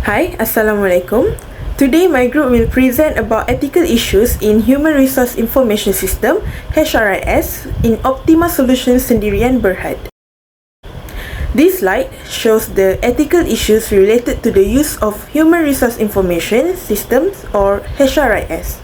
Hi, Assalamualaikum. Today my group will present about ethical issues in Human Resource Information System (HRIS) in Optima Solutions Sendirian Berhad. This slide shows the ethical issues related to the use of Human Resource Information Systems or HRIS.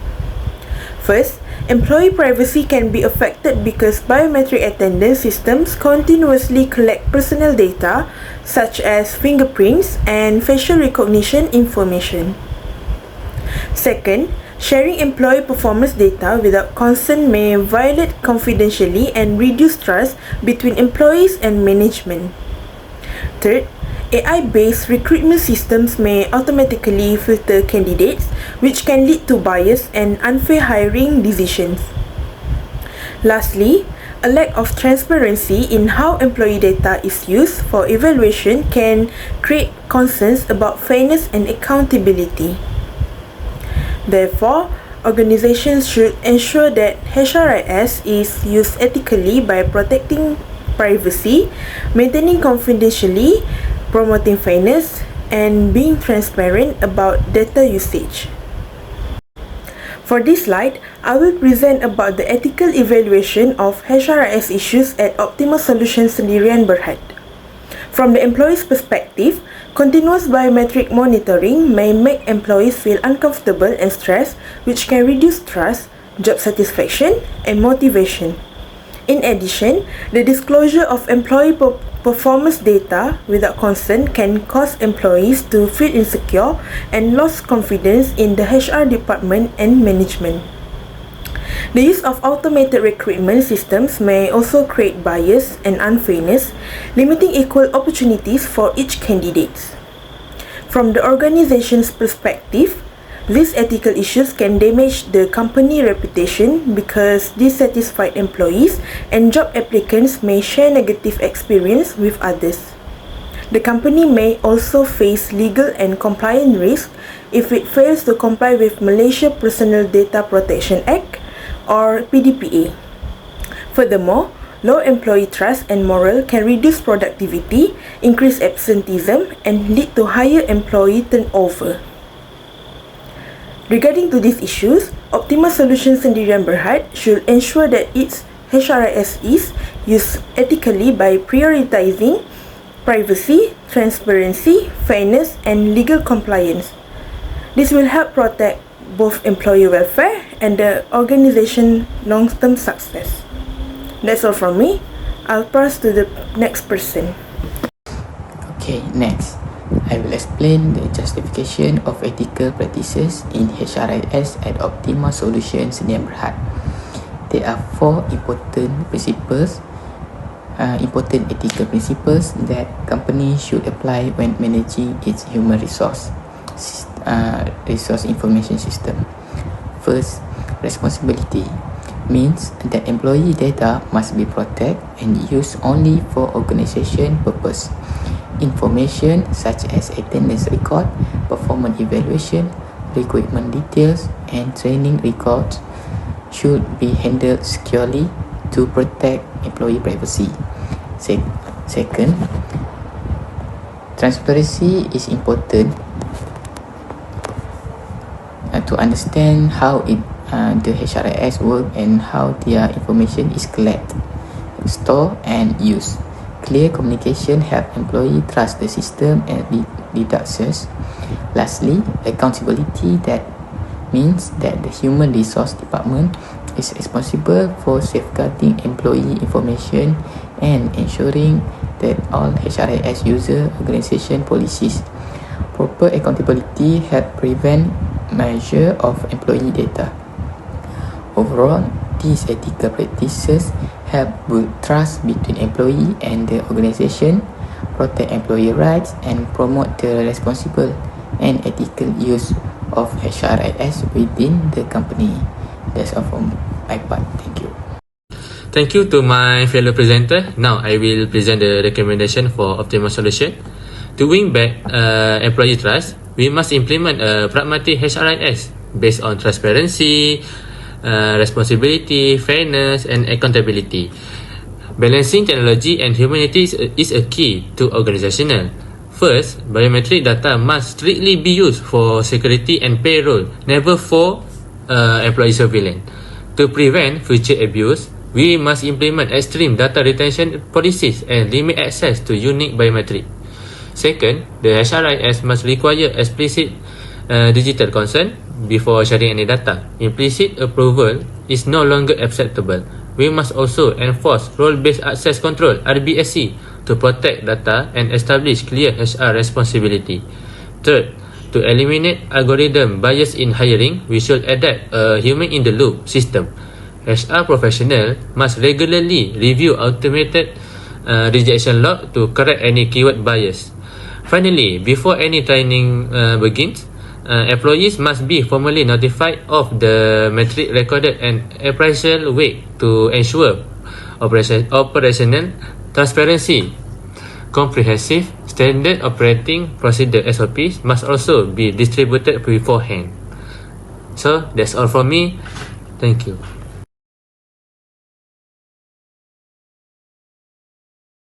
First, employee privacy can be affected because biometric attendance systems continuously collect personal data such as fingerprints and facial recognition information. Second, sharing employee performance data without consent may violate confidentiality and reduce trust between employees and management. Third, AI-based recruitment systems may automatically filter candidates, which can lead to bias and unfair hiring decisions. Lastly, a lack of transparency in how employee data is used for evaluation can create concerns about fairness and accountability. Therefore, organizations should ensure that HRIS is used ethically by protecting privacy, maintaining confidentiality, promoting fairness, and being transparent about data usage. For this slide, I will present about the ethical evaluation of HRIS issues at Optima Solutions Sendirian Berhad. From the employee's perspective, continuous biometric monitoring may make employees feel uncomfortable and stressed, which can reduce trust, job satisfaction, and motivation. In addition, the disclosure of employee performance data without consent can cause employees to feel insecure and lose confidence in the HR department and management. The use of automated recruitment systems may also create bias and unfairness, limiting equal opportunities for each candidate. From the organization's perspective, these ethical issues can damage the company reputation because dissatisfied employees and job applicants may share negative experience with others. The company may also face legal and compliance risks if it fails to comply with Malaysia Personal Data Protection Act or PDPA. Furthermore, low employee trust and morale can reduce productivity, increase absenteeism, and lead to higher employee turnover. Regarding to these issues, Optima Solutions Sendirian Berhad should ensure that its HRIS is used ethically by prioritizing privacy, transparency, fairness, and legal compliance. This will help protect both employee welfare and the organization's long-term success. That's all from me. I'll pass to the next person. Okay, next. I will explain the justification of ethical practices in HRIS at Optima Solutions Sendirian Berhad. There are four important ethical principles that companies should apply when managing its human resource information system. First, responsibility means that employee data must be protected and used only for organization purpose. Information such as attendance record, performance evaluation, recruitment details, and training records should be handled securely to protect employee privacy. Second, transparency is important to understand how the HRIS work and how their information is collected, stored, and used. Clear communication helps employees trust the system and deductions. Lastly, accountability, that means that the human resource department is responsible for safeguarding employee information and ensuring that all HRIS user organization policies. Proper accountability help prevent measure of employee data. Overall, these ethical practices help build trust between employee and the organization, protect employee rights, and promote the responsible and ethical use of HRIS within the company. That's all from my part. Thank you. Thank you to my fellow presenter. Now I will present the recommendation for Optima Solution. To win back employee trust, we must implement a pragmatic HRIS based on transparency, responsibility, fairness, and accountability. Balancing technology and humanity is a key to organizational. First, biometric data must strictly be used for security and payroll, never for employee surveillance. To prevent future abuse, we must implement extreme data retention policies and limit access to unique biometric. Second, the HRIS must require explicit digital consent before sharing any data. Implicit approval is no longer acceptable. We must also enforce role-based access control (RBAC) to protect data and establish clear HR responsibility. Third, to eliminate algorithm bias in hiring, we should adapt a human-in-the-loop system. HR professional must regularly review automated rejection log to correct any keyword bias. Finally, before any training begins, employees must be formally notified of the metric recorded and appraisal weight to ensure operational transparency. Comprehensive standard operating procedure SOPs must also be distributed beforehand. So that's all from me. Thank you.